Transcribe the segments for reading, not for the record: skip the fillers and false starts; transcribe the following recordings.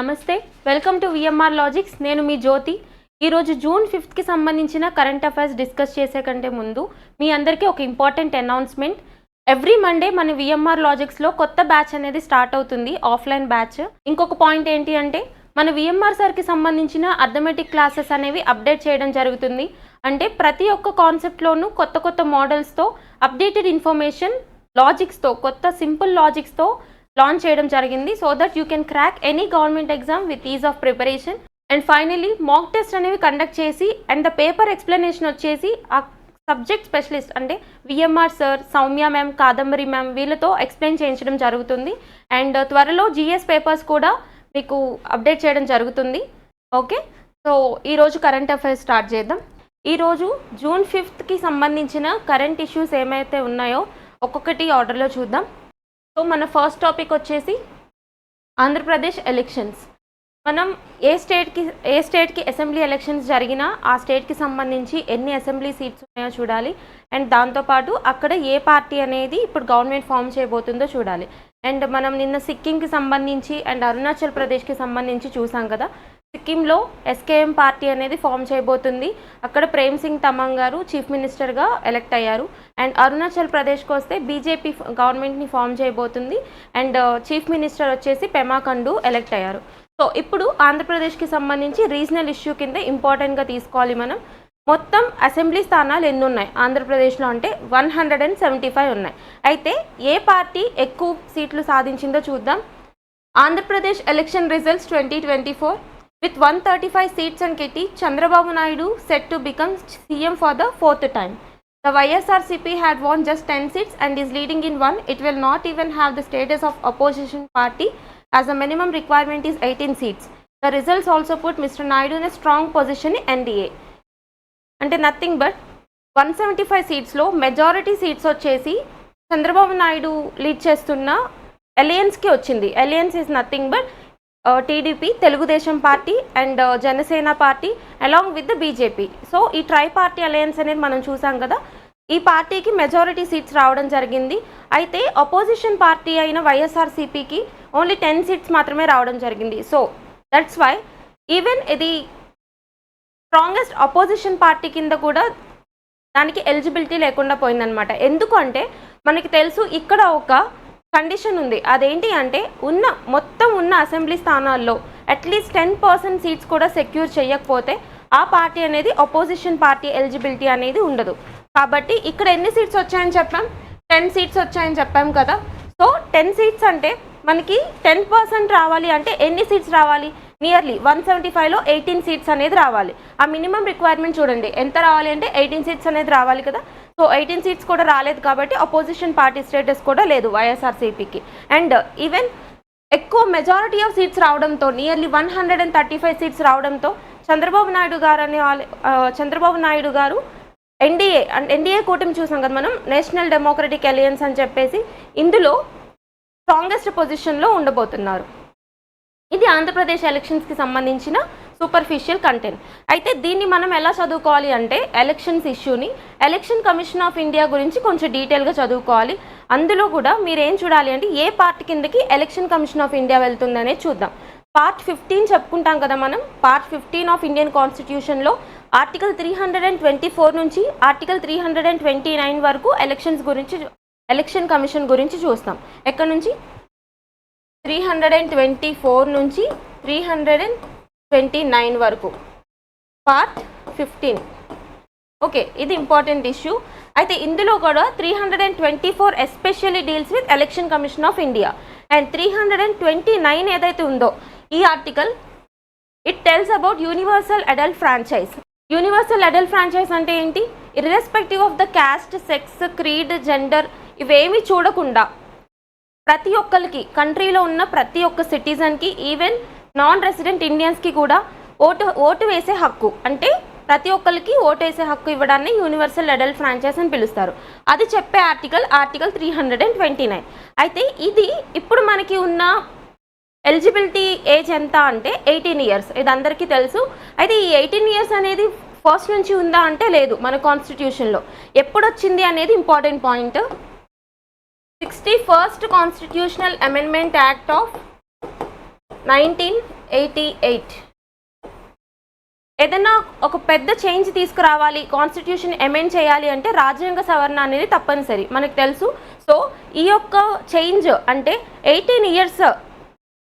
నమస్తే, welcome to VMR logics. నేను మీ జ్యోతి. ఈరోజు జూన్ 5కి సంబంధించిన కరెంట్ అఫైర్స్ డిస్కస్ చేసే కంటే ముందు మీ అందరికీ ఒక ఇంపార్టెంట్ అనౌన్స్మెంట్. ఎవ్రీ మండే మన విఎంఆర్ లాజిక్స్లో కొత్త బ్యాచ్ అనేది స్టార్ట్ అవుతుంది, ఆఫ్లైన్ బ్యాచ్. ఇంకొక పాయింట్ ఏంటి అంటే మన విఎంఆర్ సార్కి సంబంధించిన అర్థమెటిక్ క్లాసెస్ అనేవి అప్డేట్ చేయడం జరుగుతుంది. అంటే ప్రతి ఒక్క కాన్సెప్ట్లోనూ కొత్త కొత్త మోడల్స్తో అప్డేటెడ్ ఇన్ఫర్మేషన్ లాజిక్స్తో, కొత్త సింపుల్ లాజిక్స్తో లాంచ్ చేయడం జరిగింది. So that you can crack any government exam with is of preparation. And finally mock test అనేవి కండక్ట్ చేసి అండ్ ద పేపర్ ఎక్స్ప్లెనేషన్ వచ్చేసి ఆ సబ్జెక్ట్ స్పెషలిస్ట్ అంటే VMR sir, Soumya ma'am, Kadambari ma'am వీళ్ళతో explain చేయించడం జరుగుతుంది. అండ్ త్వరలో జిఎస్ పేపర్స్ కూడా మీకు అప్డేట్ చేయడం జరుగుతుంది. ఓకే, సో ఈరోజు కరెంట్ అఫైర్స్ స్టార్ట్ చేద్దాం. ఈరోజు జూన్ 5కి సంబంధించిన కరెంట్ ఇష్యూస్ ఏమైతే ఉన్నాయో ఒక్కొక్కటి ఆర్డర్లో చూద్దాం. సో మన ఫస్ట్ టాపిక్ వచ్చేసి ఆంధ్రప్రదేశ్ ఎలక్షన్స్. మనం ఏ స్టేట్కి అసెంబ్లీ ఎలక్షన్స్ జరిగినా ఆ స్టేట్కి సంబంధించి ఎన్ని అసెంబ్లీ సీట్స్ ఉన్నాయో చూడాలి. అండ్ దాంతోపాటు అక్కడ ఏ పార్టీ అనేది ఇప్పుడు గవర్నమెంట్ ఫామ్ చేయబోతుందో చూడాలి. అండ్ మనం నిన్న సిక్కింకి సంబంధించి అండ్ అరుణాచల్ ప్రదేశ్కి సంబంధించి చూసాం కదా. సిక్కింలో ఎస్కేఎం పార్టీ అనేది ఫామ్ చేయబోతుంది. అక్కడ ప్రేమ్ సింగ్ తమంగ్ గారు చీఫ్ మినిస్టర్గా ఎలెక్ట్ అయ్యారు. అండ్ అరుణాచల్ ప్రదేశ్కి వస్తే బీజేపీ గవర్నమెంట్ని ఫామ్ చేయబోతుంది. అండ్ చీఫ్ మినిస్టర్ వచ్చేసి పెమా ఖండు ఎలెక్ట్ అయ్యారు. సో ఇప్పుడు ఆంధ్రప్రదేశ్కి సంబంధించి రీజనల్ ఇష్యూ కింద ఇంపార్టెంట్గా తీసుకోవాలి మనం. మొత్తం అసెంబ్లీ స్థానాలు ఎన్ని ఉన్నాయి ఆంధ్రప్రదేశ్లో అంటే 175 ఉన్నాయి. అయితే ఏ పార్టీ ఎక్కువ సీట్లు సాధించిందో చూద్దాం. Andhra Pradesh election results 2024 with 135 seats and kitty, Chandrababu Naidu set to become CM for the 4th time. The YSRCP had won just 10 seats and is leading in one. It will not even have the status of opposition party as the minimum requirement is 18 seats. The results also put Mr. Naidu in a strong position in NDA. అంటే nothing but 175 సీట్స్లో majority seats వచ్చేసి Chandrababu Naidu lead చేస్తున్న అలయన్స్కి వచ్చింది. Alliance is nothing but TDP, Telugu Desam party and Janasena party along with the BJP. So ఈ try party alliance అనేది మనం చూసాం కదా. ఈ పార్టీకి మెజారిటీ సీట్స్ రావడం జరిగింది. అయితే అపోజిషన్ పార్టీ అయిన వైఎస్ఆర్సీపీకి ఓన్లీ 10 సీట్స్ మాత్రమే రావడం జరిగింది. సో దట్స్ వై ఈవెన్ ఇది స్ట్రాంగెస్ట్ అపోజిషన్ పార్టీ కింద కూడా దానికి ఎలిజిబిలిటీ లేకుండా పోయిందనమాట. ఎందుకంటే మనకి తెలుసు ఇక్కడ ఒక కండిషన్ ఉంది. అదేంటి అంటే మొత్తం ఉన్న అసెంబ్లీ స్థానాల్లో అట్లీస్ట్ 10% సీట్స్ కూడా సెక్యూర్ చేయకపోతే ఆ పార్టీ అనేది అపోజిషన్ పార్టీ ఎలిజిబిలిటీ అనేది ఉండదు. కాబట్టి ఇక్కడ ఎన్ని సీట్స్ వచ్చాయని చెప్పాం, 10 సీట్స్ వచ్చాయని చెప్పాం కదా. సో 10 సీట్స్ అంటే మనకి 10% రావాలి అంటే ఎన్ని సీట్స్ రావాలి? నియర్లీ 175లో 18 సీట్స్ అనేది రావాలి. ఆ మినిమం రిక్వైర్మెంట్ చూడండి ఎంత రావాలి అంటే 18 సీట్స్ అనేది రావాలి కదా. సో 18 సీట్స్ కూడా రాలేదు కాబట్టి అపోజిషన్ పార్టీ స్టేటస్ కూడా లేదు వైఎస్ఆర్సీపీకి. అండ్ ఈవెన్ ఎక్కువ మెజారిటీ ఆఫ్ సీట్స్ రావడంతో నియర్లీ 135 సీట్స్ రావడంతో చంద్రబాబు నాయుడు గారు ఎన్డీఏ కూటమి చూసాం కదా మనం, నేషనల్ డెమోక్రటిక్ అలయన్స్ అని చెప్పేసి ఇందులో స్ట్రాంగెస్ట్ పొజిషన్లో ఉండబోతున్నారు. ఇది ఆంధ్రప్రదేశ్ ఎలక్షన్స్కి సంబంధించిన సూపర్ఫిషియల్ కంటెంట్. అయితే దీన్ని మనం ఎలా చదువుకోవాలి అంటే ఎలక్షన్స్ ఇష్యూని ఎలక్షన్ కమిషన్ ఆఫ్ ఇండియా గురించి కొంచెం డీటెయిల్గా చదువుకోవాలి. అందులో కూడా మీరు ఏం చూడాలి అంటే ఏ పార్ట్ కిందకి ఎలక్షన్ కమిషన్ ఆఫ్ ఇండియా వెళ్తుందనే చూద్దాం. పార్ట్ 15 చెప్పుకుంటాం కదా మనం. పార్ట్ 15 ఆఫ్ ఇండియన్ కాన్స్టిట్యూషన్లో ఆర్టికల్ 324 నుంచి ఆర్టికల్ 329 వరకు ఎలక్షన్ కమిషన్ గురించి చూస్తాం. ఎక్కడి నుంచి 324 నుంచి 329 వరకు పార్ట్ 15. ఓకే, ఇది ఇంపార్టెంట్ ఇష్యూ. అయితే ఇందులో కూడా 324 especially deals with election commission of India. And 329 ఏదైతే ఉందో ఈ article it tells about universal adult franchise. Universal adult franchise అంటే ఏంటి? Irrespective of the cast, sex, creed, gender ఇవేమీ చూడకుండా ప్రతి ఒక్కరికి, కంట్రీలో ఉన్న ప్రతి ఒక్క సిటిజన్కి, ఈవెన్ నాన్ రెసిడెంట్ ఇండియన్స్కి కూడా ఓటు వేసే హక్కు, అంటే ప్రతి ఒక్కరికి ఓటు వేసే హక్కు ఇవ్వడాన్ని యూనివర్సల్ అడల్ట్ ఫ్రాంచైజ్ అని పిలుస్తారు. అది చెప్పే ఆర్టికల్ 329. అయితే ఇది ఇప్పుడు మనకి ఉన్న ఎలిజిబిలిటీ ఏజ్ ఎంత అంటే 18 ఇయర్స్. ఇది అందరికీ తెలుసు. అయితే ఈ 18 ఇయర్స్ అనేది ఫస్ట్ నుంచి ఉందా అంటే లేదు. మన కాన్స్టిట్యూషన్లో ఎప్పుడు వచ్చింది అనేది important point. 61st Constitutional Amendment Act of 19 1988 ఏదైనా ఒక పెద్ద చేంజ్ తీసుకురావాలి, కాన్స్టిట్యూషన్ అమెండ్ చేయాలి అంటే రాజ్యాంగ సవరణ అనేది తప్పనిసరి, మనకు తెలుసు. సో ఈ యొక్క చేంజ్ అంటే 18 ఇయర్స్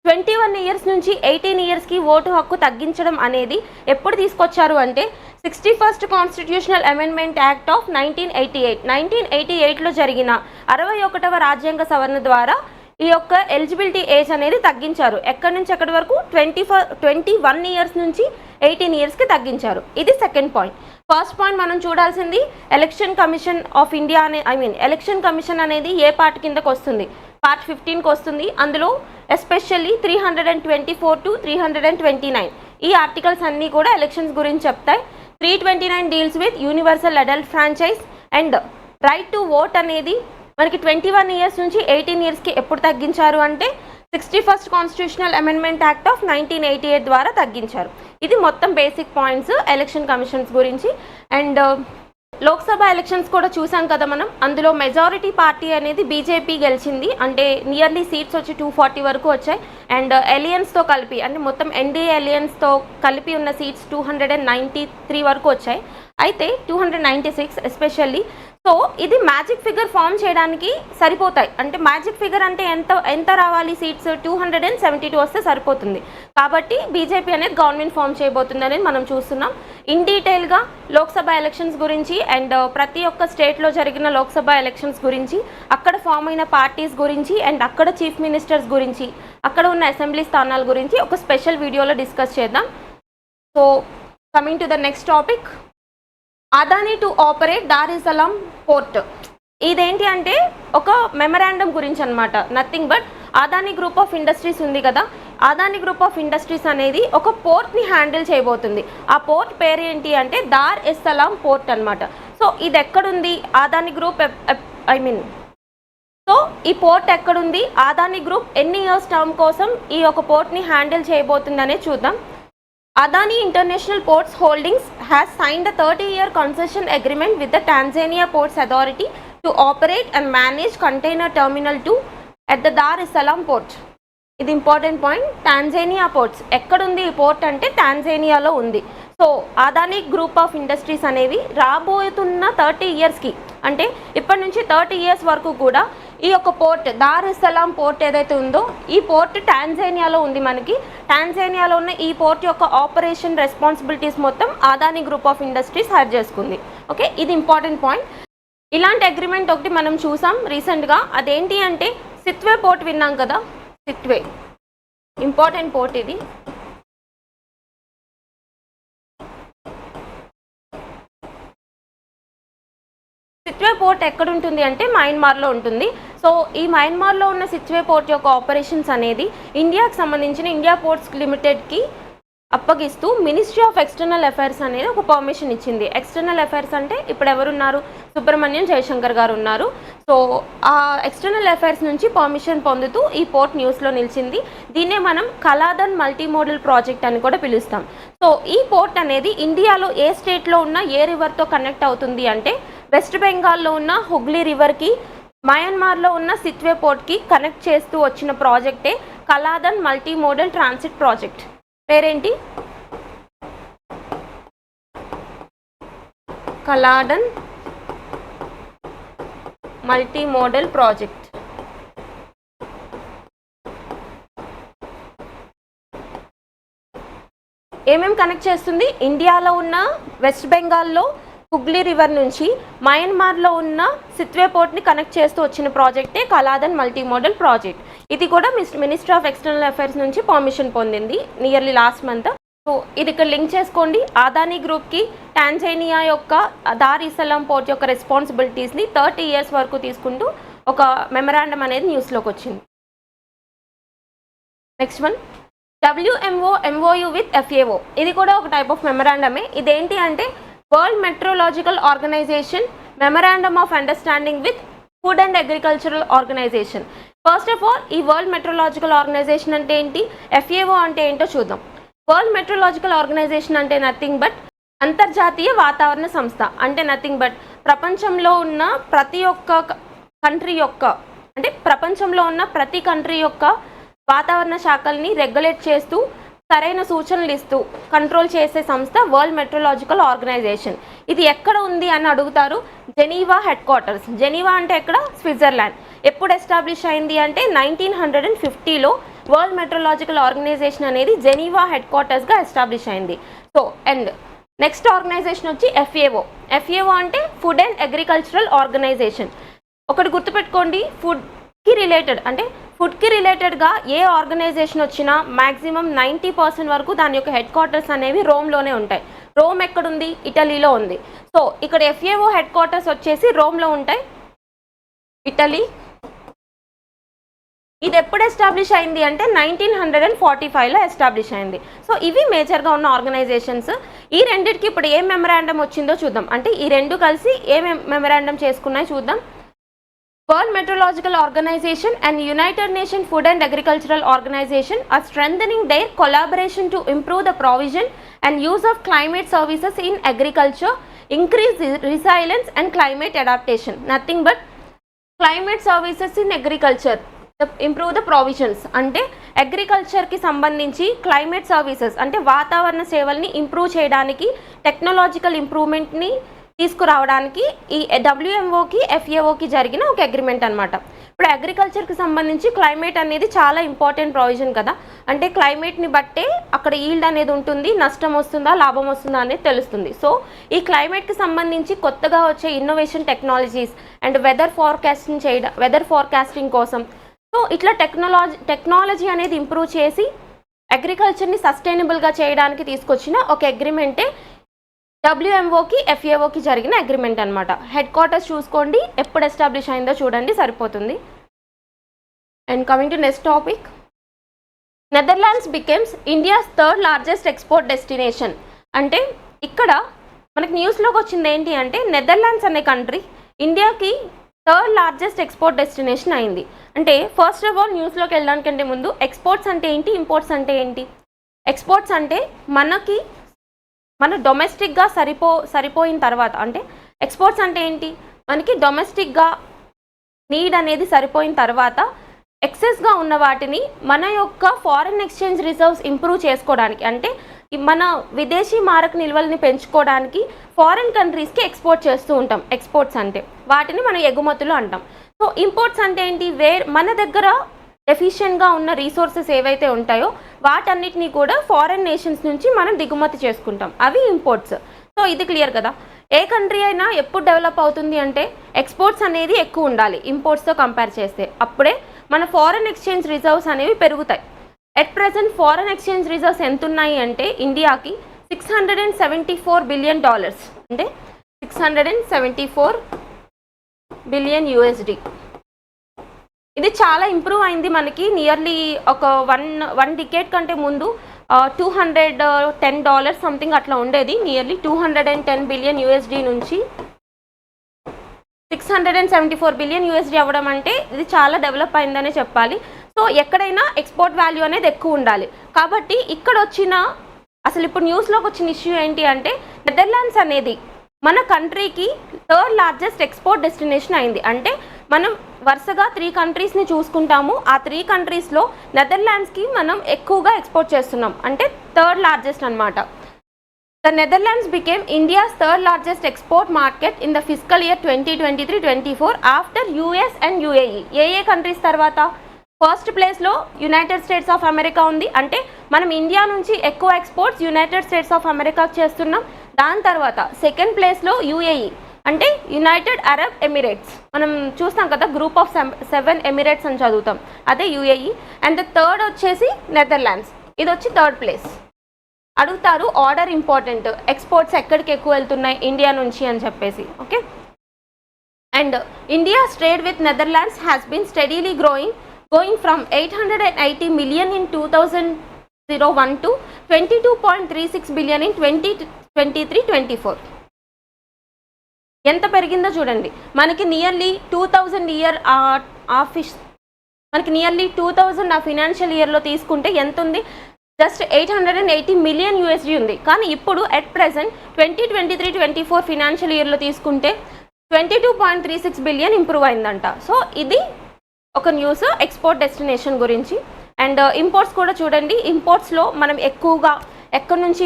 21 ఇయర్స్ నుంచి 18 ఇయర్స్కి ఓటు హక్కు తగ్గించడం అనేది ఎప్పుడు తీసుకొచ్చారు అంటే 61st constitutional amendment act of 1988లో జరిగిన 61వ రాజ్యాంగ సవరణ ద్వారా ఈ యొక్క ఎలిజిబిలిటీ ఏజ్ అనేది తగ్గించారు. ఎక్కడి నుంచి ఎక్కడి వరకు 21 ఇయర్స్ నుంచి 18 ఇయర్స్కి తగ్గించారు. ఇది సెకండ్ పాయింట్. ఫస్ట్ పాయింట్ మనం చూడాల్సింది ఎలక్షన్ కమిషన్ ఆఫ్ ఇండియా అనే ఎలక్షన్ కమిషన్ అనేది ఏ పార్ట్ కిందకు వస్తుంది, పార్ట్ 15కి వస్తుంది. అందులో ఎస్పెషల్లీ 324 to 329 ఈ ఆర్టికల్స్ అన్నీ కూడా ఎలక్షన్స్ గురించి చెప్తాయి. 329 deals with universal adult franchise and right to vote అనేది మనకి 21 ఇయర్స్ నుంచి 18 ఇయర్స్కి ఎప్పుడు తగ్గించారు అంటే 61st constitutional amendment act of 1988 ద్వారా తగ్గించారు. ఇది మొత్తం బేసిక్ పాయింట్స్ ఎలక్షన్ కమిషన్స్ గురించి. అండ్ లోక్సభ ఎలక్షన్స్ కూడా చూసాం కదా మనం. అందులో మెజారిటీ పార్టీ అనేది బీజేపీ గెలిచింది. అంటే నియర్లీ సీట్స్ వచ్చి 240 వరకు వచ్చాయి. అండ్ ఎలియన్స్తో కలిపి అంటే మొత్తం ఎన్డీఏ ఎలియన్స్తో కలిపి ఉన్న సీట్స్ 293 వరకు వచ్చాయి. అయితే 296 ఎస్పెషల్లీ. సో ఇది మ్యాజిక్ ఫిగర్ ఫామ్ చేయడానికి సరిపోతాయి. అంటే మ్యాజిక్ ఫిగర్ అంటే ఎంత రావాలి, సీట్స్ 272 వస్తే సరిపోతుంది. కాబట్టి బీజేపీ అనేది గవర్నమెంట్ ఫామ్ చేయబోతుంది అనేది మనం చూస్తున్నాం. ఇన్ డీటెయిల్గా లోక్సభ ఎలక్షన్స్ గురించి అండ్ ప్రతి ఒక్క స్టేట్లో జరిగిన లోక్సభ ఎలక్షన్స్ గురించి, అక్కడ ఫామ్ అయిన పార్టీస్ గురించి అండ్ అక్కడ చీఫ్ మినిస్టర్స్ గురించి, అక్కడ ఉన్న అసెంబ్లీ స్థానాల గురించి ఒక స్పెషల్ వీడియోలో డిస్కస్ చేద్దాం. So coming to the next topic, Adani to operate Dar es Salaam port. ఇదేంటి అంటే ఒక మెమరాండం గురించి అనమాట. Nothing but Adani group of industries ఉంది కదా, అదానీ గ్రూప్ ఆఫ్ ఇండస్ట్రీస్ అనేది ఒక పోర్ట్ని హ్యాండిల్ చేయబోతుంది. ఆ పోర్ట్ పేరు ఏంటి అంటే దార్ ఎస్ సలాం పోర్ట్ అనమాట. సో ఇది ఎక్కడుంది, అదానీ గ్రూప్ సో ఈ పోర్ట్ ఎక్కడుంది, అదానీ గ్రూప్ ఎన్ని ఇయర్స్ టర్మ్ కోసం ఈ ఒక పోర్ట్ని హ్యాండిల్ చేయబోతుందనే చూద్దాం. Adani International Ports Holdings has signed a 30-year concession agreement with the Tanzania Ports Authority to operate and manage Container Terminal 2 at the Dar es Salaam Port. ఇది important point. Tanzania ports ఎక్కడుంది ఈ port అంటే టాంజానియాలో ఉంది. So Adani group of industries అనేవి రాబోతున్న 30 ఇయర్స్కి అంటే ఇప్పటి నుంచి 30 ఇయర్స్ వరకు కూడా ఈ యొక్క port Dar es Salaam port ఏదైతే ఉందో ఈ పోర్ట్ టాంజానియాలో ఉంది. మనకి టాంజానియాలో ఉన్న ఈ పోర్ట్ యొక్క ఆపరేషన్ రెస్పాన్సిబిలిటీస్ మొత్తం Adani group of industries hire చేసుకుంది. ఓకే, ఇది ఇంపార్టెంట్ పాయింట్. ఇలాంటి అగ్రిమెంట్ ఒకటి మనం చూసాం రీసెంట్గా. అదేంటి అంటే సిత్వే పోర్ట్ విన్నాం కదా, సిత్వే ఇంపార్టెంట్ పోర్ట్. ఇది సిత్వే పోర్ట్ ఎక్కడ ఉంటుంది అంటే మయన్మార్లో ఉంటుంది. సో ఈ మయన్మార్లో ఉన్న సిత్వే పోర్ట్ యొక్క ఆపరేషన్స్ అనేది ఇండియాకి సంబంధించిన ఇండియా పోర్ట్స్ లిమిటెడ్కి అప్పగిస్తూ మినిస్ట్రీ ఆఫ్ ఎక్స్టర్నల్ అఫైర్స్ అనేది ఒక పర్మిషన్ ఇచ్చింది. ఎక్స్టర్నల్ అఫైర్స్ అంటే ఇప్పుడు ఎవరున్నారు, సుబ్రహ్మణ్యం జయశంకర్ గారు ఉన్నారు. సో ఆ ఎక్స్టర్నల్ అఫైర్స్ నుంచి పర్మిషన్ పొందుతూ ఈ పోర్ట్ న్యూస్లో నిలిచింది. దీన్నే మనం కలాదన్ మల్టీ మోడల్ ప్రాజెక్ట్ అని కూడా పిలుస్తాం. సో ఈ పోర్ట్ అనేది ఇండియాలో ఏ స్టేట్లో ఉన్న ఏ రివర్తో కనెక్ట్ అవుతుంది అంటే వెస్ట్ బెంగాల్లో ఉన్న హుగ్లీ రివర్కి మయన్మార్లో ఉన్న సిత్వే పోర్ట్కి కనెక్ట్ చేస్తూ వచ్చిన ప్రాజెక్టే కలాదన్ మల్టీ మోడల్ ట్రాన్సిట్ ప్రాజెక్ట్. పేరేంటి, కలాదన్ మల్టీ మోడల్ ప్రాజెక్ట్. ఏమేమి కనెక్ట్ చేస్తుంది, ఇండియాలో ఉన్న వెస్ట్ బెంగాల్లో హుగ్లీ రివర్ నుంచి మయన్మార్లో ఉన్న సిత్వే పోర్ట్ని కనెక్ట్ చేస్తూ వచ్చిన ప్రాజెక్టే కలాదన్ మల్టీ మోడల్ ప్రాజెక్ట్. ఇది కూడా మినిస్ట్రీ ఆఫ్ ఎక్స్టర్నల్ అఫైర్స్ నుంచి పర్మిషన్ పొందింది నియర్లీ లాస్ట్ మంత్. సో ఇది ఇక్కడ లింక్ చేసుకోండి. అదానీ గ్రూప్కి టాంజానియా యొక్క దార్ ఎస్ సలాం పోర్ట్ యొక్క రెస్పాన్సిబిలిటీస్ని 30 ఇయర్స్ వరకు తీసుకుంటూ ఒక మెమరాండం అనేది న్యూస్లోకి వచ్చింది. Next one, WMO MOU with FAO. ఇది కూడా ఒక టైప్ ఆఫ్ మెమరాండమే. ఇదేంటి అంటే world metrological organisation memorandum of understanding with food and agricultural organisation. First of all ఈ వరల్డ్ మెట్రోలాజికల్ ఆర్గనైజేషన్ అంటే ఏంటి, FAO అంటే ఏంటో చూద్దాం. వరల్డ్ మెట్రోలాజికల్ ఆర్గనైజేషన్ అంటే నథింగ్ బట్ అంతర్జాతీయ వాతావరణ సంస్థ. అంటే నథింగ్ బట్ ప్రపంచంలో ఉన్న ప్రతి ఒక్క కంట్రీ యొక్క అంటే ప్రపంచంలో ఉన్న ప్రతి కంట్రీ యొక్క వాతావరణ శాఖల్ని రెగ్యులేట్ చేస్తూ సరైన సూచనలు ఇస్తూ కంట్రోల్ చేసే సంస్థ వరల్డ్ మెట్రోలాజికల్ ఆర్గనైజేషన్. ఇది ఎక్కడ ఉంది అని అడుగుతారు. Geneva head quarters. జెనీవా అంటే ఎక్కడ? స్విట్జర్లాండ్. ఎప్పుడు ఎస్టాబ్లిష్ అయింది అంటే 1950లో వరల్డ్ మెట్రోలాజికల్ ఆర్గనైజేషన్ అనేది జెనీవా హెడ్ క్వార్టర్స్గా ఎస్టాబ్లిష్ అయింది. సో అండ్ నెక్స్ట్ ఆర్గనైజేషన్ వచ్చి FAO. FAO అంటే ఫుడ్ అండ్ అగ్రికల్చరల్ ఆర్గనైజేషన్. ఒకటి గుర్తుపెట్టుకోండి, ఫుడ్కి రిలేటెడ్గా ఏ ఆర్గనైజేషన్ వచ్చినా మ్యాక్సిమం 90% వరకు దాని యొక్క హెడ్ క్వార్టర్స్ అనేవి రోమ్లోనే ఉంటాయి. రోమ్ ఎక్కడుంది? ఇటలీలో ఉంది. సో ఇక్కడ FAO హెడ్ క్వార్టర్స్ వచ్చేసి రోమ్లో ఉంటాయి, ఇటలీ. ఇది ఎప్పుడు ఎస్టాబ్లిష్ అయింది అంటే 1945లో ఎస్టాబ్లిష్ అయింది. సో ఇవి మేజర్గా ఉన్న ఆర్గనైజేషన్స్. ఈ రెండింటికి ఇప్పుడు ఏం మెమరాండం వచ్చిందో చూద్దాం. అంటే ఈ రెండు కలిసి ఏ మెమరాండం చేసుకున్నాయో చూద్దాం. World Meteorological Organization and United Nations Food and Agricultural Organization are strengthening their collaboration to improve the provision and use of climate services in agriculture, increase resilience and climate adaptation. Nothing but climate services in agriculture, improve the provisions. అంటే అగ్రికల్చర్కి సంబంధించి climate services అంటే వాతావరణ సేవల్ని improve చేయడానికి, technological ఇంప్రూవ్మెంట్ని తీసుకురావడానికి ఈ WMOకి FAOకి జరిగిన ఒక అగ్రిమెంట్ అనమాట. ఇప్పుడు అగ్రికల్చర్కి సంబంధించి క్లైమేట్ అనేది చాలా ఇంపార్టెంట్ ప్రొవిజన్ కదా. అంటే క్లైమేట్ని బట్టే అక్కడ ఈల్డ్ అనేది ఉంటుంది, నష్టం వస్తుందా లాభం వస్తుందా అనేది తెలుస్తుంది. సో ఈ క్లైమేట్కి సంబంధించి కొత్తగా వచ్చే ఇన్నోవేషన్ టెక్నాలజీస్ అండ్ వెదర్ ఫార్కాస్టింగ్ కోసం సో ఇట్లా టెక్నాలజీ అనేది ఇంప్రూవ్ చేసి అగ్రికల్చర్ని సస్టైనబుల్గా చేయడానికి తీసుకొచ్చిన ఒక అగ్రిమెంటే WMOకి FAOకి జరిగిన అగ్రిమెంట్ అనమాట. హెడ్ క్వార్టర్స్ చూసుకోండి, ఎప్పుడు ఎస్టాబ్లిష్ అయిందో చూడండి, సరిపోతుంది. And coming to next topic, Netherlands becomes India's third largest export destination. అంటే ఇక్కడ మనకి న్యూస్లోకి వచ్చింది ఏంటి అంటే నెదర్లాండ్స్ అనే కంట్రీ ఇండియాకి థర్డ్ లార్జెస్ట్ ఎక్స్పోర్ట్ డెస్టినేషన్ అయింది. అంటే ఫస్ట్ ఆఫ్ ఆల్ న్యూస్లోకి వెళ్ళడానికంటే ముందు ఎక్స్పోర్ట్స్ అంటే ఏంటి, ఇంపోర్ట్స్ అంటే ఏంటి? ఎక్స్పోర్ట్స్ అంటే మన డొమెస్టిక్గా సరిపోయిన తర్వాత, అంటే ఎక్స్పోర్ట్స్ అంటే ఏంటి, మనకి డొమెస్టిక్గా నీడ్ అనేది సరిపోయిన తర్వాత ఎక్సెస్గా ఉన్న వాటిని మన యొక్క ఫారెన్ ఎక్స్చేంజ్ రిజర్వ్స్ ఇంప్రూవ్ చేసుకోవడానికి, అంటే మన విదేశీ మారక నిల్వల్ని పెంచుకోవడానికి ఫారిన్ కంట్రీస్కి ఎక్స్పోర్ట్ చేస్తూ ఉంటాం. ఎక్స్పోర్ట్స్ అంటే వాటిని మనం ఎగుమతులు అంటాం. సో ఇంపోర్ట్స్ అంటే ఏంటి, మన దగ్గర ఎఫిషియెంట్గా ఉన్న రీసోర్సెస్ ఏవైతే ఉంటాయో వాటన్నిటినీ కూడా ఫారెన్ నేషన్స్ నుంచి మనం దిగుమతి చేసుకుంటాం, అవి ఇంపోర్ట్స్. సో ఇది క్లియర్ కదా. ఏ కంట్రీ అయినా ఎప్పుడు డెవలప్ అవుతుంది అంటే ఎక్స్పోర్ట్స్ అనేది ఎక్కువ ఉండాలి ఇంపోర్ట్స్తో కంపేర్ చేస్తే, అప్పుడే మన ఫారెన్ ఎక్స్చేంజ్ రిజర్వ్స్ అనేవి పెరుగుతాయి. At present foreign exchange reserves ఎంత ఉన్నాయి అంటే ఇండియాకి $674 బిలియన్, అంటే 674 బిలియన్ USD. ఇది చాలా ఇంప్రూవ్ అయింది. మనకి నియర్లీ ఒక వన్ డికేడ్ కంటే ముందు $210 సంథింగ్ అట్లా ఉండేది. నియర్లీ 210 బిలియన్ USD నుంచి 674 బిలియన్ USD అవ్వడం అంటే ఇది చాలా డెవలప్ అయిందనే చెప్పాలి. సో ఎక్కడైనా ఎక్స్పోర్ట్ వాల్యూ అనేది ఎక్కువ ఉండాలి. కాబట్టి ఇక్కడ అసలు ఇప్పుడు న్యూస్లోకి వచ్చిన ఇష్యూ ఏంటి అంటే నెదర్లాండ్స్ అనేది మన కంట్రీకి థర్డ్ లార్జెస్ట్ ఎక్స్పోర్ట్ డెస్టినేషన్ అయింది. అంటే మనం వరుసగా 3 కంట్రీస్ని చూసుకుంటాము, ఆ 3 కంట్రీస్లో నెదర్లాండ్స్కి మనం ఎక్కువగా ఎక్స్పోర్ట్ చేస్తున్నాం, అంటే థర్డ్ లార్జెస్ట్ అనమాట. The Netherlands became India's third largest export market in the physical year 2023-24 after US and UAE. A countries తర్వాత? ఫస్ట్ ప్లేస్లో యునైటెడ్ స్టేట్స్ ఆఫ్ అమెరికా ఉంది. అంటే మనం ఇండియా నుంచి ఎక్కువ ఎక్స్పోర్ట్స్ యునైటెడ్ స్టేట్స్ ఆఫ్ అమెరికాకి చేస్తున్నాం. దాని తర్వాత సెకండ్ ప్లేస్లో UAE, అంటే యునైటెడ్ అరబ్ ఎమిరేట్స్. మనం చూస్తాం కదా గ్రూప్ ఆఫ్ 7 ఎమిరేట్స్ అని చదువుతాం, అదే UAE. అండ్ ద థర్డ్ వచ్చేసి నెదర్లాండ్స్, ఇది వచ్చి థర్డ్ ప్లేస్. అడుగుతారు ఆర్డర్ ఇంపార్టెంట్, ఎక్స్పోర్ట్స్ ఎక్కడికి ఎక్కువ వెళ్తున్నాయి ఇండియా నుంచి అని చెప్పేసి. Okay, and India's trade with Netherlands has been steadily going from 880 million in 2001 to 22.36 billion in 2023-24. ఎంత పెరిగిందో చూడండి. మనకి నియర్లీ 2000 ఆ ఫినాన్షియల్ ఇయర్లో తీసుకుంటే ఎంత ఉంది? జస్ట్ 880 మిలియన్ USD ఉంది. కానీ ఇప్పుడు ఎట్ ప్రెజెంట్ 2023-24 ఫినాన్షియల్ ఇయర్లో తీసుకుంటే 22.36 బిలియన్ ఇంప్రూవ్ అయిందంట. సో ఇది ఒక న్యూస్ ఎక్స్పోర్ట్ డెస్టినేషన్ గురించి. అండ్ ఇంపోర్ట్స్ కూడా చూడండి, ఇంపోర్ట్స్లో మనం ఎక్కువగా ఎక్కడి నుంచి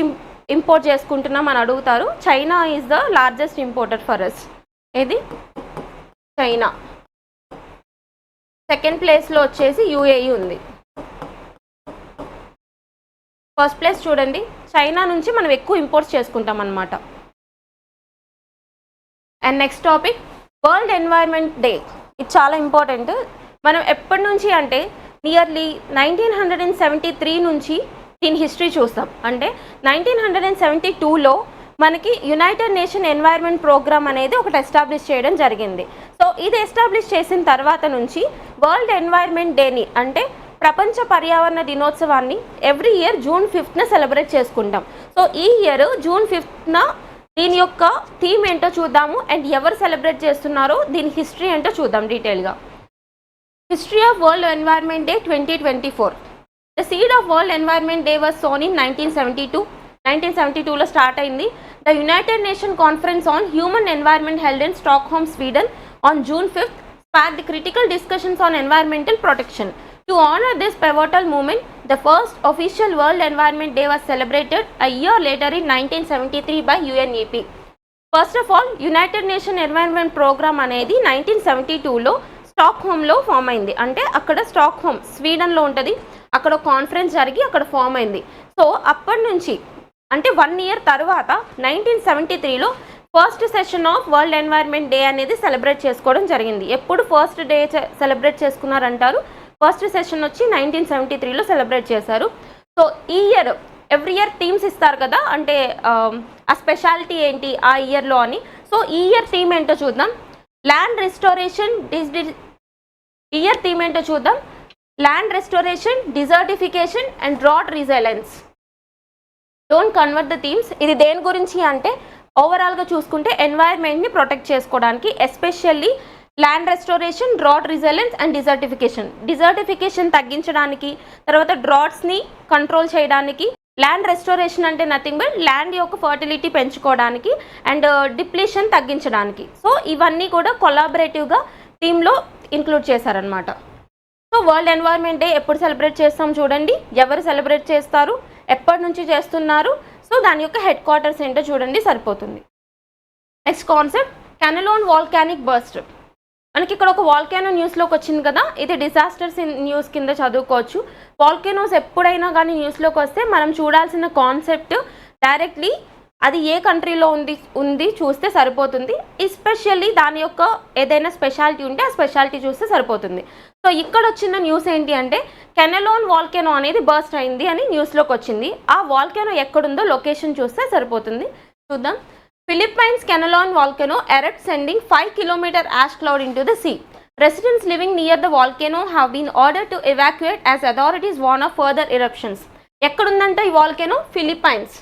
ఇంపోర్ట్ చేసుకుంటున్నాం అని అడుగుతారు. China is the largest importer for us. ఇది చైనా. సెకండ్ ప్లేస్లో వచ్చేసి యూఏఈ ఉంది. ఫస్ట్ ప్లేస్ చూడండి, చైనా నుంచి మనం ఎక్కువ ఇంపోర్ట్స్ చేసుకుంటాం అన్నమాట. And next topic world environment day. ఇది చాలా ఇంపార్టెంట్. మనం ఎప్పటి నుంచి అంటే నియర్లీ 1973 నుంచి దీని హిస్టరీ చూస్తాం. అంటే 1972లో మనకి యునైటెడ్ నేషన్ ఎన్వైర్న్మెంట్ ప్రోగ్రామ్ అనేది ఒకటి ఎస్టాబ్లిష్ చేయడం జరిగింది. సో ఇది ఎస్టాబ్లిష్ చేసిన తర్వాత నుంచి వరల్డ్ ఎన్వైర్న్మెంట్ డేని అంటే ప్రపంచ పర్యావరణ దినోత్సవాన్ని ఎవ్రీ ఇయర్ June 5న సెలబ్రేట్ చేసుకుంటాం. సో ఈ ఇయర్ June 5న దీని యొక్క థీమ్ ఏంటో చూద్దాము అండ్ ఎవరు సెలబ్రేట్ చేస్తున్నారో దీని హిస్టరీ ఏంటో చూద్దాం డీటెయిల్గా. History of world environment day 2024. The seed of world environment day was sown in 1972లో స్టార్ట్ అయింది. The united nation conference on human environment held in Stockholm, Sweden on June 5th sparked critical discussions on environmental protection. To honor this pivotal movement, the first official World Environment Day was celebrated a year later in 1973 by UNEP. First of all, United Nations Environment Program అనేది 1972లో స్టాక్హోమ్లో form అయింది. అంటే అక్కడ Stockholm స్వీడన్లో ఉంటుంది, అక్కడ conference జరిగి అక్కడ form అయింది. So అప్పటి నుంచి అంటే 1 year తర్వాత 1973లో first session of world environment day అనేది సెలబ్రేట్ చేసుకోవడం జరిగింది. ఎప్పుడు ఫస్ట్ డే సెలబ్రేట్ చేసుకున్నారంటారు, ఫస్ట్ సెషన్ వచ్చి 1973లో సెలబ్రేట్ చేశారు. సో ఈ ఇయర్ ఎవ్రీ ఇయర్ థీమ్స్ ఇస్తారు కదా, అంటే ఆ స్పెషాలిటీ ఏంటి ఆ ఇయర్లో అని. సో ఈ ఇయర్ థీమ్ ఏంటో చూద్దాం. ల్యాండ్ రెస్టోరేషన్ ఇయర్ థీమ్ ఏంటో చూద్దాం. Land restoration, desertification and drought resilience. Don't convert the themes. ఇది దేని గురించి అంటే ఓవరాల్గా చూసుకుంటే ఎన్వైర్న్మెంట్ని ప్రొటెక్ట్ చేసుకోవడానికి, especially land restoration, drought resilience and desertification తగ్గించడానికి, తర్వాత డ్రాట్స్ని కంట్రోల్ చేయడానికి. ల్యాండ్ రెస్టోరేషన్ అంటే నథింగ్ బట్ ల్యాండ్ యొక్క ఫర్టిలిటీ పెంచుకోవడానికి అండ్ డిప్లీషన్ తగ్గించడానికి. సో ఇవన్నీ కూడా కొలాబరేటివ్గా థీమ్లో ఇంక్లూడ్ చేశారనమాట. సో వరల్డ్ ఎన్వైర్న్మెంట్ డే ఎప్పుడు సెలబ్రేట్ చేస్తాం చూడండి, ఎవరు సెలబ్రేట్ చేస్తారు, ఎప్పటి నుంచి చేస్తున్నారు, సో దాని యొక్క హెడ్ క్వార్టర్స్ ఏంటో చూడండి సరిపోతుంది. Next concept Kanlaon volcanic burst. మనకి ఇక్కడ ఒక వాల్కానో న్యూస్లోకి వచ్చింది కదా, ఇది డిజాస్టర్స్ న్యూస్ కింద చదువుకోవచ్చు. వాల్కానోస్ ఎప్పుడైనా కానీ న్యూస్లోకి వస్తే మనం చూడాల్సిన కాన్సెప్ట్ డైరెక్ట్లీ అది ఏ కంట్రీలో ఉంది చూస్తే సరిపోతుంది. ఎస్పెషల్లీ దాని యొక్క ఏదైనా స్పెషాలిటీ ఉంటే ఆ స్పెషాలిటీ చూస్తే సరిపోతుంది. సో ఇక్కడ వచ్చిన న్యూస్ ఏంటి అంటే కెనలోన్ వాల్కానో అనేది బర్స్ట్ అయింది అని న్యూస్లోకి వచ్చింది. ఆ వాల్కానో ఎక్కడుందో లొకేషన్ చూస్తే సరిపోతుంది. చూద్దాం. Philippines Kanlaon volcano erupts sending 5 km ash cloud into the sea. Residents living near the volcano have been ordered to evacuate as authorities warn of further eruptions. ఎక్కడుందంటే ఈ వాల్కానో ఫిలిప్పైన్స్.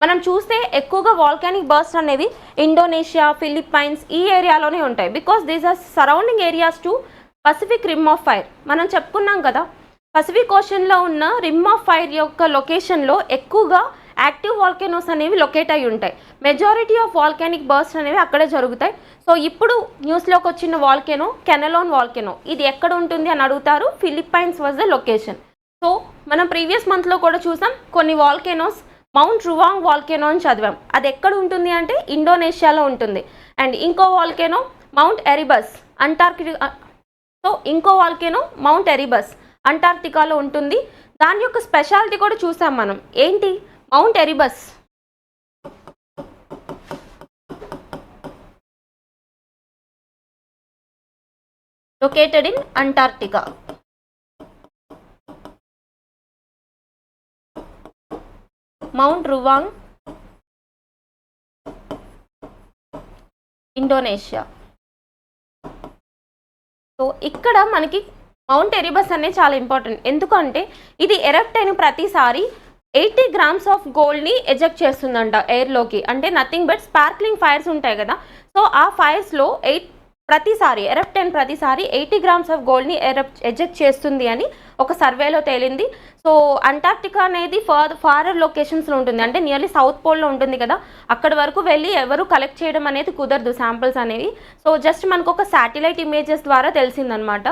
మనం చూస్తే ఎక్కువగా వాల్కానిక్ బర్స్ట్ అనేవి Indonesia, Philippines ఈ ఏరియాలోనే ఉంటాయి. Because these are surrounding areas to Pacific Rim of Fire. మనం చెప్పుకున్నాం కదా, పసిఫిక్ ఓషన్లో ఉన్న రిమ్ ఆఫ్ ఫైర్ యొక్క లొకేషన్లో ఎక్కువగా యాక్టివ్ వాల్కానోస్ అనేవి లొకేట్ అయి ఉంటాయి. మెజారిటీ ఆఫ్ వాల్కానిక్ బర్స్ట్ అనేవి అక్కడే జరుగుతాయి. సో ఇప్పుడు న్యూస్లోకి వచ్చిన వాల్కానో కెనలోన్ వాల్కానో, ఇది ఎక్కడ ఉంటుంది అని అడుగుతారు. Philippines was the location. So మనం ప్రీవియస్ మంత్లో కూడా చూసాం కొన్ని వాల్కానోస్. మౌంట్ రువాంగ్ వాల్కానో అని చదివాం, అది ఎక్కడ ఉంటుంది అంటే ఇండోనేషియాలో ఉంటుంది. అండ్ ఇంకో వాల్కానో మౌంట్ ఎరిబస్ అంటార్కిటికా. సో ఇంకో వాల్కానో మౌంట్ ఎరిబస్ అంటార్క్టికాలో ఉంటుంది. దాని యొక్క స్పెషాలిటీ కూడా చూసాం మనం. ఏంటి? Mount Erebus located in Antarctica. Mount Ruwang, Indonesia. So ఇక్కడ మనకి మౌంట్ ఎరిబస్ అనేది చాలా ఇంపార్టెంట్. ఎందుకంటే ఇది ఎరప్ట్ అయిన ప్రతిసారి 80 grams ఆఫ్ గోల్డ్ని ఎజెక్ట్ చేస్తుందంట ఎయిర్లోకి. అంటే నథింగ్ బట్ స్పార్క్లింగ్ ఫైర్స్ ఉంటాయి కదా, సో ఆ ఫైర్స్లో ప్రతిసారి ఎరప్ట్ అయిన ప్రతిసారి 80 grams ఆఫ్ గోల్డ్ని ఎజెక్ట్ చేస్తుంది అని ఒక సర్వేలో తేలింది. సో అంటార్క్టికా అనేది ఫారర్ లొకేషన్స్లో ఉంటుంది, అంటే నియర్లీ సౌత్ పోల్లో ఉంటుంది కదా, అక్కడి వరకు వెళ్ళి ఎవరు కలెక్ట్ చేయడం అనేది కుదరదు శాంపిల్స్ అనేవి. సో జస్ట్ మనకు ఒక శాటిలైట్ ఇమేజెస్ ద్వారా తెలిసిందనమాట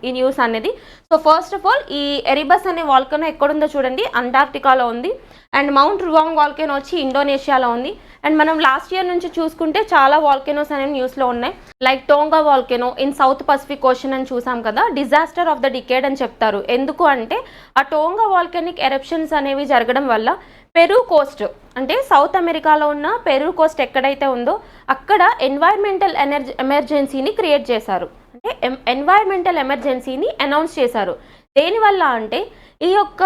ఈ న్యూస్ అనేది. సో ఫస్ట్ ఆఫ్ ఆల్ ఈ ఎరిబస్ అనే వాల్కనో ఎక్కడుందో చూడండి, అంటార్క్టికాలో ఉంది. అండ్ మౌంట్ రువాంగ్ వాల్కెనో వచ్చి ఇండోనేషియాలో ఉంది. అండ్ మనం లాస్ట్ ఇయర్ నుంచి చూసుకుంటే చాలా వాల్కెనోస్ అనేవి న్యూస్లో ఉన్నాయి. Like Tonga volcano in south Pacific ocean అని చూసాం కదా, డిజాస్టర్ ఆఫ్ ద డికేడ్ అని చెప్తారు. ఎందుకు అంటే ఆ టోంగా వాల్కెనిక్ ఎరప్షన్స్ అనేవి జరగడం వల్ల పెరూ కోస్ట్, అంటే సౌత్ అమెరికాలో ఉన్న పెరూ కోస్ట్ ఎక్కడైతే ఉందో అక్కడ ఎన్వైర్మెంటల్ ఎమర్జెన్సీని క్రియేట్ చేశారు, అంటే ఎన్వైర్మెంటల్ ఎమర్జెన్సీని అనౌన్స్ చేశారు. దేనివల్ల అంటే ఈ యొక్క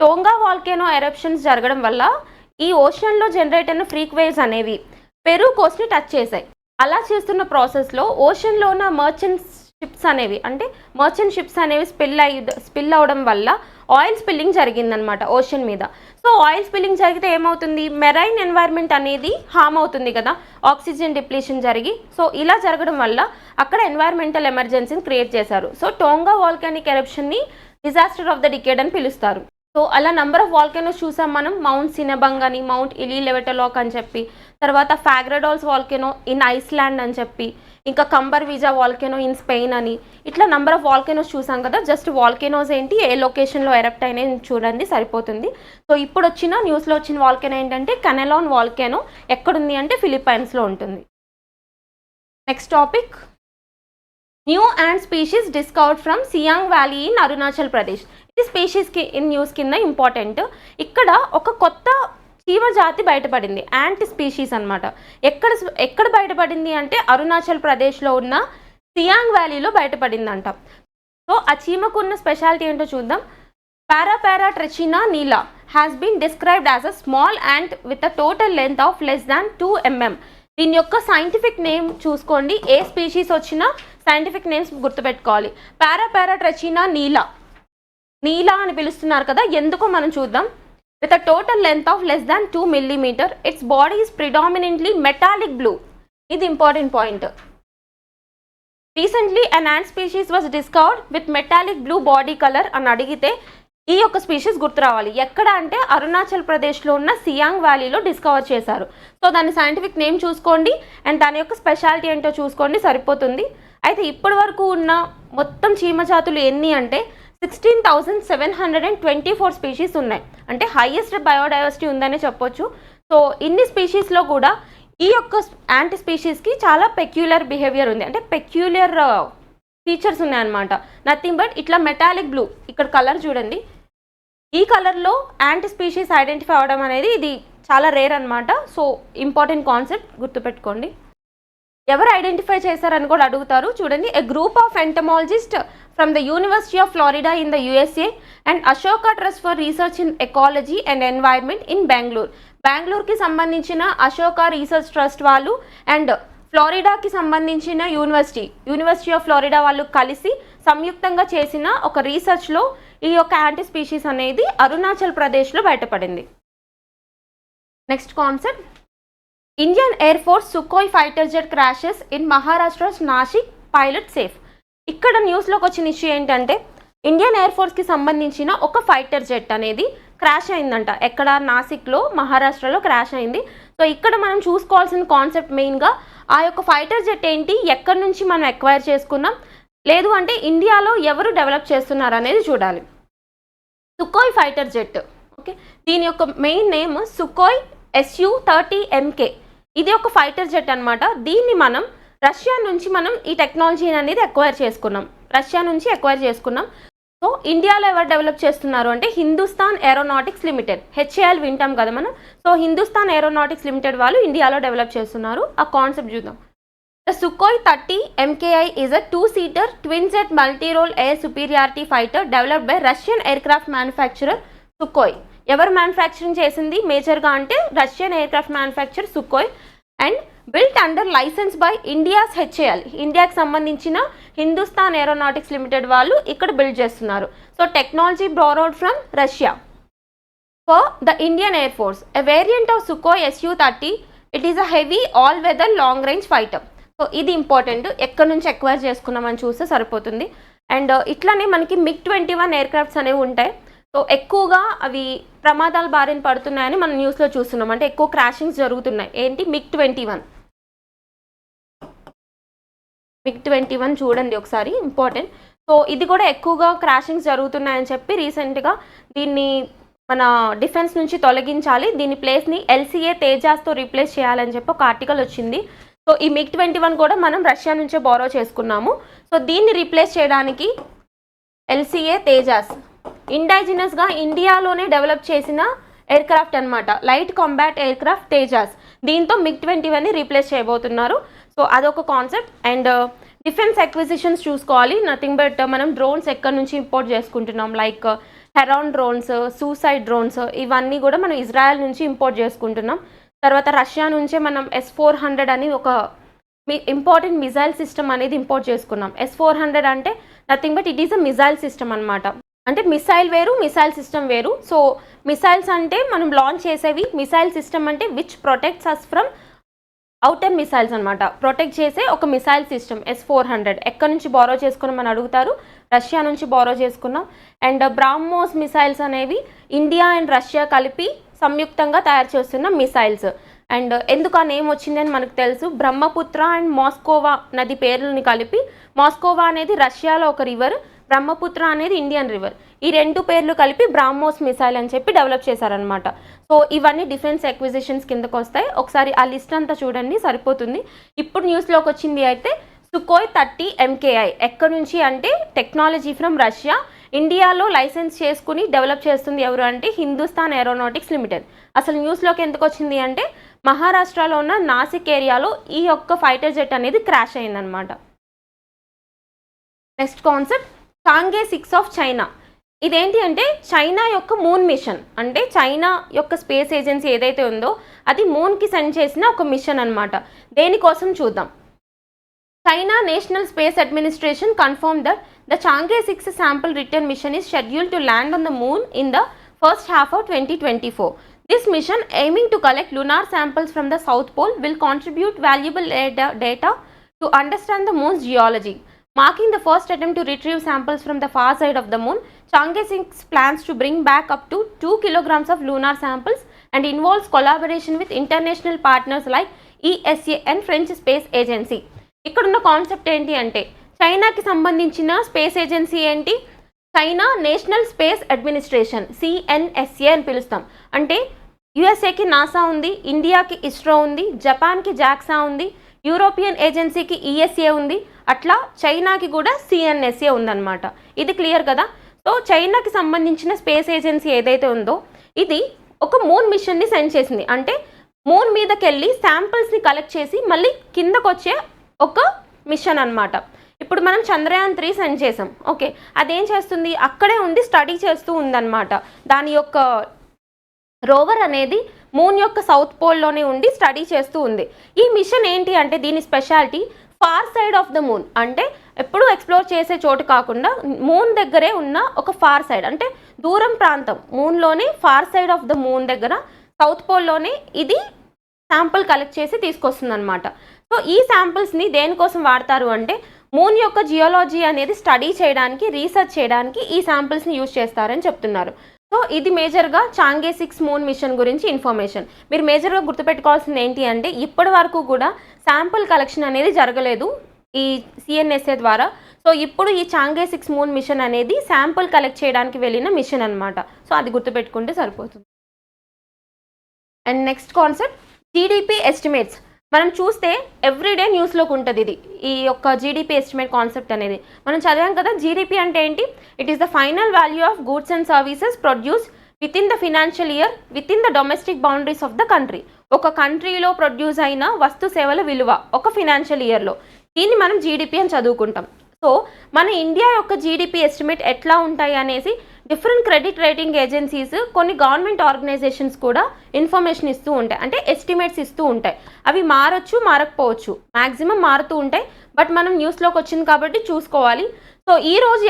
టోంగా వాల్కెనో ఎరప్షన్స్ జరగడం వల్ల ఈ ఓషన్లో జనరేట్ అయిన ఫ్రీక్వేవ్స్ అనేవి పెరూ కోస్ట్ని టచ్ చేశాయి. అలా చేస్తున్న ప్రాసెస్లో ఓషన్లో ఉన్న మర్చెంట్ షిప్స్ అనేవి స్పిల్ అవడం వల్ల ఆయిల్ స్పిల్లింగ్ జరిగిందనమాట ఓషన్ మీద. సో ఆయిల్ స్పిల్లింగ్ జరిగితే ఏమవుతుంది, మెరైన్ ఎన్వైర్న్మెంట్ అనేది హామ్ అవుతుంది కదా, ఆక్సిజన్ డిప్లీషన్ జరిగి. సో ఇలా జరగడం వల్ల అక్కడ ఎన్వైర్మెంటల్ ఎమర్జెన్సీని క్రియేట్ చేశారు. సో టోంగా వాల్కెనిక్ ఎరప్షన్ని డిజాస్టర్ ఆఫ్ ద డికేడ్ అని పిలుస్తారు. సో అలా నంబర్ ఆఫ్ వాల్కెనోస్ చూసాం మనం, మౌంట్ సినబంగ్ అని, మౌంట్ ఇలీలెవెటలాక్ అని చెప్పి, తర్వాత ఫాగ్రడాల్స్ వాల్కెనో ఇన్ ఐస్లాండ్ అని చెప్పి, ఇంకా కంబర్విజా వాల్కెనో ఇన్ స్పెయిన్ అని, ఇట్లా నంబర్ ఆఫ్ వాల్కెనోస్ చూసాం కదా. జస్ట్ వాల్కెనోస్ ఏంటి, ఏ లొకేషన్లో ఎరప్ట్ అయినాయి చూడండి సరిపోతుంది. సో ఇప్పుడు వచ్చిన న్యూస్లో వచ్చిన వాల్కెనో ఏంటంటే కెనలాన్ వాల్కెనో, ఎక్కడుంది అంటే ఫిలిప్పైన్స్లో ఉంటుంది. Next topic, new ant species discovered from Siang valley in Arunachal Pradesh. ఇది స్పీషీస్కి ఇన్ న్యూస్ కింద ఇంపార్టెంట్. ఇక్కడ ఒక కొత్త చీమ జాతి బయటపడింది, యాంట్ స్పీషీస్ అనమాట. ఎక్కడ బయటపడింది అంటే అరుణాచల్ ప్రదేశ్లో ఉన్న సియాంగ్ వ్యాలీలో బయటపడిందంట. సో ఆ చీమకు ఉన్న స్పెషాలిటీ ఏంటో చూద్దాం. Paraparatrechina neela has been described as a small ant with a total length of less than 2 mm. దీని యొక్క సైంటిఫిక్ నేమ్ చూసుకోండి, ఏ స్పీషీస్ వచ్చినా సైంటిఫిక్ నేమ్స్ గుర్తుపెట్టుకోవాలి. పారాపారా ట్రెచినా నీలా అని పిలుస్తున్నారు కదా, ఎందుకో మనం చూద్దాం. With a total length of less than 2 mm, its body is predominantly metallic blue. ఇది important point. Recently an ant species was discovered with metallic blue body colour అని అడిగితే ఈ యొక్క స్పీషీస్ గుర్తు రావాలి. ఎక్కడ అంటే అరుణాచల్ ప్రదేశ్లో ఉన్న సియాంగ్ వ్యాలీలో డిస్కవర్ చేశారు. సో దాని సైంటిఫిక్ నేమ్ చూసుకోండి అండ్ దాని యొక్క స్పెషాలిటీ ఏంటో చూసుకోండి సరిపోతుంది. అయితే ఇప్పటి వరకు ఉన్న మొత్తం చీమ జాతులు ఎన్ని అంటే 16,724 స్పీషీస్ ఉన్నాయి, అంటే హైయెస్ట్ బయోడైవర్సిటీ ఉందనే చెప్పొచ్చు. సో ఇన్ని స్పీషీస్లో కూడా ఈ యొక్క యాంటీ స్పీషీస్కి చాలా పెక్యులర్ బిహేవియర్ ఉంది, అంటే పెక్యులర్ ఫీచర్స్ ఉన్నాయన్నమాట. నథింగ్ బట్ ఇట్లా మెటాలిక్ బ్లూ, ఇక్కడ కలర్ చూడండి, ఈ కలర్లో యాంటీ స్పీషీస్ ఐడెంటిఫై అవ్వడం అనేది ఇది చాలా రేర్ అనమాట. సో ఇంపార్టెంట్ కాన్సెప్ట్ గుర్తుపెట్టుకోండి. ఎవరు ఐడెంటిఫై చేశారని కూడా అడుగుతారు. చూడండి, a group of entomologist from the university of Florida in the USA and Ashoka trust for research in ecology and environment in బెంగళూరుకి సంబంధించిన అశోకా రీసెర్చ్ ట్రస్ట్ వాళ్ళు అండ్ ఫ్లోరిడాకి సంబంధించిన యూనివర్సిటీ ఆఫ్ ఫ్లోరిడా వాళ్ళు కలిసి సంయుక్తంగా చేసిన ఒక రీసెర్చ్లో ఈ యొక్క యాంటీ స్పీషీస్ అనేది అరుణాచల్ ప్రదేశ్లో బయటపడింది. Next concept, Indian air force Sukhoi fighter jet crashes in Maharashtra's Nashik, pilot safe. ఇక్కడ న్యూస్లోకి వచ్చిన ఇష్యూ ఏంటంటే ఇండియన్ ఎయిర్ ఫోర్స్కి సంబంధించిన ఒక ఫైటర్ జెట్ అనేది క్రాష్ అయిందంట. ఎక్కడ, నాసిక్లో, మహారాష్ట్రలో క్రాష్ అయింది. సో ఇక్కడ మనం చూసుకోవాల్సిన కాన్సెప్ట్ మెయిన్గా ఆ యొక్క ఫైటర్ జెట్ ఏంటి, ఎక్కడి నుంచి మనం ఎక్వైర్ చేసుకున్నాం, లేదు అంటే ఇండియాలో ఎవరు డెవలప్ చేస్తున్నారు అనేది చూడాలి. సుఖోయ్ ఫైటర్ జెట్, ఓకే, దీని యొక్క main name Sukhoi Su-30 MK. ఇది ఒక ఫైటర్ జెట్ అనమాట. దీన్ని మనం రష్యా నుంచి ఈ టెక్నాలజీ అనేది ఎక్వైర్ చేసుకున్నాం. సో ఇండియాలో ఎవరు డెవలప్ చేస్తున్నారు అంటే హిందుస్థాన్ ఏరోనాటిక్స్ లిమిటెడ్, HAL వింటాం కదా మనం. సో హిందుస్థాన్ ఏరోనాటిక్స్ లిమిటెడ్ వాళ్ళు ఇండియాలో డెవలప్ చేస్తున్నారు. ఆ కాన్సెప్ట్ చూద్దాం. The Sukhoi 30 MKI is a 2-seater twin-jet multi-role air superiority fighter developed by Russian aircraft manufacturer Sukhoi. ఎవరు మ్యానుఫ్యాక్చరింగ్ చేసింది మేజర్గా అంటే Russian aircraft manufacture Sukhoi and built under licence by India's HAL. ఇండియాకి సంబంధించిన Hindustan aeronautics limited వాళ్ళు ఇక్కడ build చేస్తున్నారు. So technology borrowed from Russia for the Indian air force. A variant of Sukhoi Su-30, it is a heavy all weather long range fighter. So ఇది important, ఎక్కడి నుంచి acquire చేసుకున్నామని చూస్తే సరిపోతుంది. అండ్ ఇట్లానే మనకి MiG-21 ఎయిర్క్రాఫ్ట్స్ అనేవి ఉంటాయి. సో ఎక్కువగా అవి ప్రమాదాల బారిన పడుతున్నాయని మనం న్యూస్లో చూస్తున్నాం. అంటే ఎక్కువ క్రాషింగ్స్ జరుగుతున్నాయి. ఏంటి MiG-21 చూడండి ఒకసారి, ఇంపార్టెంట్. సో ఇది కూడా ఎక్కువగా క్రాషింగ్స్ జరుగుతున్నాయని చెప్పి రీసెంట్గా దీన్ని మన డిఫెన్స్ నుంచి తొలగించాలి, దీని ప్లేస్ని LCA తేజాస్తో రీప్లేస్ చేయాలని చెప్పి ఒక ఆర్టికల్ వచ్చింది. సో ఈ MiG-21 కూడా మనం రష్యా నుంచే బోరో చేసుకున్నాము. సో దీన్ని రీప్లేస్ చేయడానికి LCA తేజాస్ ఇండైజినస్గా ఇండియాలోనే డెవలప్ చేసిన ఎయిర్క్రాఫ్ట్ అనమాట, లైట్ కాంబాట్ ఎయిర్క్రాఫ్ట్ తేజాస్. దీంతో MiG-21ని రీప్లేస్ చేయబోతున్నారు. సో అదొక కాన్సెప్ట్. అండ్ డిఫెన్స్ అక్విజిషన్స్ చూసుకోవాలి. నథింగ్ బట్ మనం డ్రోన్స్ ఎక్కడి నుంచి ఇంపోర్ట్ చేసుకుంటున్నాం, like Heron drones, suicide drones, ఇవన్నీ కూడా మనం ఇజ్రాయెల్ నుంచి ఇంపోర్ట్ చేసుకుంటున్నాం. తర్వాత రష్యా నుంచే మనం S-400 అని ఒక ఇంపార్టెంట్ మిజైల్ సిస్టమ్ అనేది ఇంపోర్ట్ చేసుకున్నాం. S-400 అంటే nothing but it is a missile system అనమాట. అంటే మిసైల్ వేరు, మిసైల్ సిస్టమ్ వేరు. సో మిసైల్స్ అంటే మనం లాంచ్ చేసేవి, మిసైల్ సిస్టమ్ అంటే which protects us from outer missiles అనమాట. ప్రొటెక్ట్ చేసే ఒక మిసైల్ సిస్టమ్ S-400 ఎక్కడి నుంచి బోరో చేసుకున్నామని అడుగుతారు, రష్యా నుంచి బోరో చేసుకున్నాం. అండ్ బ్రాహ్మోస్ మిసైల్స్ అనేవి ఇండియా అండ్ రష్యా కలిపి సంయుక్తంగా తయారు చేస్తున్న మిసైల్స్. అండ్ ఎందుకు ఆ నేమ్ వచ్చిందని మనకు తెలుసు, బ్రహ్మపుత్ర అండ్ మాస్కోవా నది పేర్లని కలిపి, మాస్కోవా అనేది రష్యాలో ఒక రివర్, బ్రహ్మపుత్ర అనేది ఇండియన్ రివర్, ఈ రెండు పేర్లు కలిపి బ్రాహ్మోస్ మిసైల్ అని చెప్పి డెవలప్ చేశారనమాట. సో ఇవన్నీ డిఫెన్స్ ఎక్విజిషన్స్ కిందకు వస్తాయి. ఒకసారి ఆ లిస్ట్ అంతా చూడండి, సరిపోతుంది. ఇప్పుడు న్యూస్లోకి వచ్చింది అయితే సుఖోయ్ 30 MKI ఎక్కడి నుంచి అంటే టెక్నాలజీ ఫ్రమ్ రష్యా, ఇండియాలో లైసెన్స్ చేసుకుని డెవలప్ చేస్తుంది ఎవరు అంటే హిందుస్థాన్ ఏరోనాటిక్స్ లిమిటెడ్. అసలు న్యూస్లోకి ఎందుకు వచ్చింది అంటే మహారాష్ట్రలో ఉన్న నాసిక్ ఏరియాలో ఈ యొక్క ఫైటర్ జెట్ అనేది క్రాష్ అయిందనమాట. Next concept చాంగే 6 of China. ఇదేంటి అంటే చైనా యొక్క మూన్ మిషన్, అంటే చైనా యొక్క స్పేస్ ఏజెన్సీ ఏదైతే ఉందో అది మూన్కి సెండ్ చేసిన ఒక మిషన్ అనమాట. దేనికోసం చూద్దాం. China national space administration confirm that the చాంగే 6 sample return machine is scheduled to land on the moon in the first half of 2024. This mission, aiming to collect lunar samples from the South Pole, will contribute valuable data to understand the moon's geology. Marking the first attempt to retrieve samples from the far side of the moon, Chang'e 6 plans to bring back up to 2 kilograms of lunar samples and involves collaboration with international partners like ESA and French Space Agency. ఇక్కడున్న concept ఏంటి అంటే చైనాకి సంబంధించిన space agency ఏంటి, China national space administration CNSA అని పిలుస్తాం. అంటే యుఎస్ఏకి NASA ఉంది, ఇండియాకి ఇస్రో ఉంది, జపాన్కి జాక్సా ఉంది, యూరోపియన్ ఏజెన్సీకి ESA ఉంది, అట్లా చైనాకి కూడా CNSA ఉందన్నమాట. ఇది క్లియర్ కదా. సో చైనాకి సంబంధించిన స్పేస్ ఏజెన్సీ ఏదైతే ఉందో ఇది ఒక మూన్ మిషన్ని సెండ్ చేసింది. అంటే మూన్ మీదకి వెళ్ళి శాంపిల్స్ని కలెక్ట్ చేసి మళ్ళీ కిందకు వచ్చే ఒక మిషన్ అనమాట. ఇప్పుడు మనం చంద్రయాన్ 3 సెండ్ చేసాం, ఓకే, అదేం చేస్తుంది, అక్కడే ఉండి స్టడీ చేస్తూ ఉందన్నమాట. దాని యొక్క రోవర్ అనేది మూన్ యొక్క సౌత్ పోల్లోనే ఉండి స్టడీ చేస్తూ ఉంది. ఈ మిషన్ ఏంటి అంటే దీని speciality far side of the moon, అంటే ఎప్పుడు ఎక్స్ప్లోర్ చేసే చోటు కాకుండా మూన్ దగ్గరే ఉన్న ఒక ఫార్ సైడ్, అంటే దూరం ప్రాంతం, మూన్లోనే far side of the moon దగ్గర సౌత్ పోల్లోనే ఇది శాంపుల్ కలెక్ట్ చేసి తీసుకొస్తుంది అనమాట. సో ఈ శాంపిల్స్ని దేనికోసం వాడతారు అంటే మూన్ యొక్క జియోలాజీ అనేది స్టడీ చేయడానికి, రీసెర్చ్ చేయడానికి ఈ శాంపిల్స్ని యూజ్ చేస్తారని చెప్తున్నారు. సో ఇది మేజర్గా చాంగే 6 మూన్ మిషన్ గురించి ఇన్ఫర్మేషన్. మీరు మేజర్గా గుర్తుపెట్టుకోవాల్సింది ఏంటి అంటే ఇప్పటి వరకు కూడా శాంపుల్ కలెక్షన్ అనేది జరగలేదు ఈ CNSA ద్వారా. సో ఇప్పుడు ఈ చాంగే 6 మూన్ మిషన్ అనేది శాంపుల్ కలెక్ట్ చేయడానికి వెళ్ళిన మిషన్ అనమాట. సో అది గుర్తుపెట్టుకుంటే సరిపోతుంది. And next concept GDP estimates. మనం చూస్తే ఎవ్రీడే న్యూస్లోకి ఉంటుంది ఇది, ఈ యొక్క GDP ఎస్టిమేట్ కాన్సెప్ట్ అనేది మనం చదివాం కదా. GDP అంటే ఏంటి, it is the final value of goods and services produce with in the financial year with in the domestic boundaries of the country. ఒక కంట్రీలో ప్రొడ్యూస్ అయిన వస్తు సేవల విలువ ఒక ఫినాన్షియల్ ఇయర్లో, దీన్ని మనం GDP అని చదువుకుంటాం. సో మన ఇండియా యొక్క GDP ఎస్టిమేట్ ఎట్లా ఉంటాయి అనేసి డిఫరెంట్ క్రెడిట్ రేటింగ్ ఏజెన్సీస్, కొన్ని గవర్నమెంట్ ఆర్గనైజేషన్స్ కూడా ఇన్ఫర్మేషన్ ఇస్తూ ఉంటాయి, అంటే ఎస్టిమేట్స్ ఇస్తూ ఉంటాయి. అవి మారచ్చు, మారకపోవచ్చు, మ్యాక్సిమం మారుతూ ఉంటాయి. బట్ మనం న్యూస్లోకి వచ్చింది కాబట్టి చూసుకోవాలి. సో ఈరోజు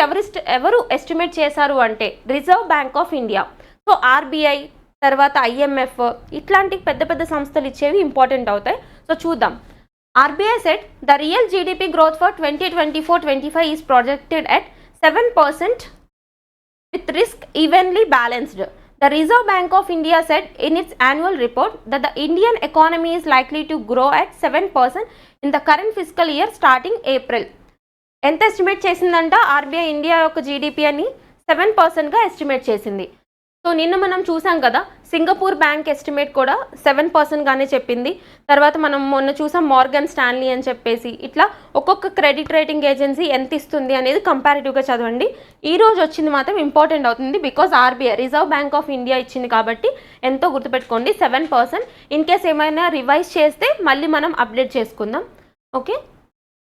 ఎవరు ఎస్టిమేట్ చేశారు అంటే reserve bank of India. So RBI తర్వాత IMF ఇట్లాంటి పెద్ద పెద్ద సంస్థలు ఇచ్చేవి ఇంపార్టెంట్ అవుతాయి. సో చూద్దాం. RBI said the real GDP growth for 2024-25 is projected at 7% with risk evenly balanced. The Reserve Bank of India said in its annual report that the Indian economy is likely to grow at 7% in the current fiscal year starting April. ఎంత estimate చేసిందంట RBI India యొక్క GDP అని 7%గా estimate చేసింది. So నిన్న మనం చూసాం కదా, Singapore bank estimate కూడా 7%గానే చెప్పింది. తర్వాత మనం మొన్న చూసాం మార్గన్ స్టాన్లీ అని చెప్పేసి. ఇట్లా ఒక్కొక్క క్రెడిట్ రేటింగ్ ఏజెన్సీ ఎంత ఇస్తుంది అనేది కంపారిటివ్గా చదవండి. ఈ రోజు వచ్చింది మాత్రం ఇంపార్టెంట్ అవుతుంది, because RBI reserve bank of India ఇచ్చింది కాబట్టి ఎంతో గుర్తుపెట్టుకోండి 7%. ఇన్ కేస్ ఏమైనా రివైజ్ చేస్తే మళ్ళీ మనం అప్డేట్ చేసుకుందాం. Okay,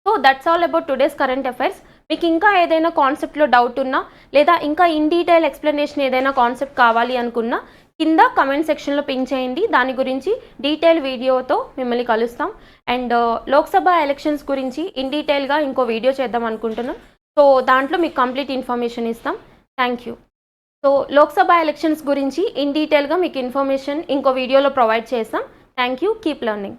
so that's all about today's current affairs. మీకు ఇంకా ఏదైనా కాన్సెప్ట్లో డౌట్ ఉన్నా లేదా ఇంకా ఇన్ డీటెయిల్ ఎక్స్ప్లెనేషన్ ఏదైనా కాన్సెప్ట్ కావాలి అనుకున్నా కింద కమెంట్ సెక్షన్లో పింక్ చేయండి. దాని గురించి డీటెయిల్ వీడియోతో మిమ్మల్ని కలుస్తాం. అండ్ లోక్సభ ఎలక్షన్స్ గురించి ఇన్ డీటెయిల్గా ఇంకో వీడియో చేద్దాం అనుకుంటున్నాం. సో దాంట్లో మీకు కంప్లీట్ ఇన్ఫర్మేషన్ ఇస్తాం. Thank you. So Lok Sabha elections గురించి ఇన్ డీటెయిల్గా మీకు ఇన్ఫర్మేషన్ ఇంకో వీడియోలో ప్రొవైడ్ చేస్తాం. Thank you. Keep learning.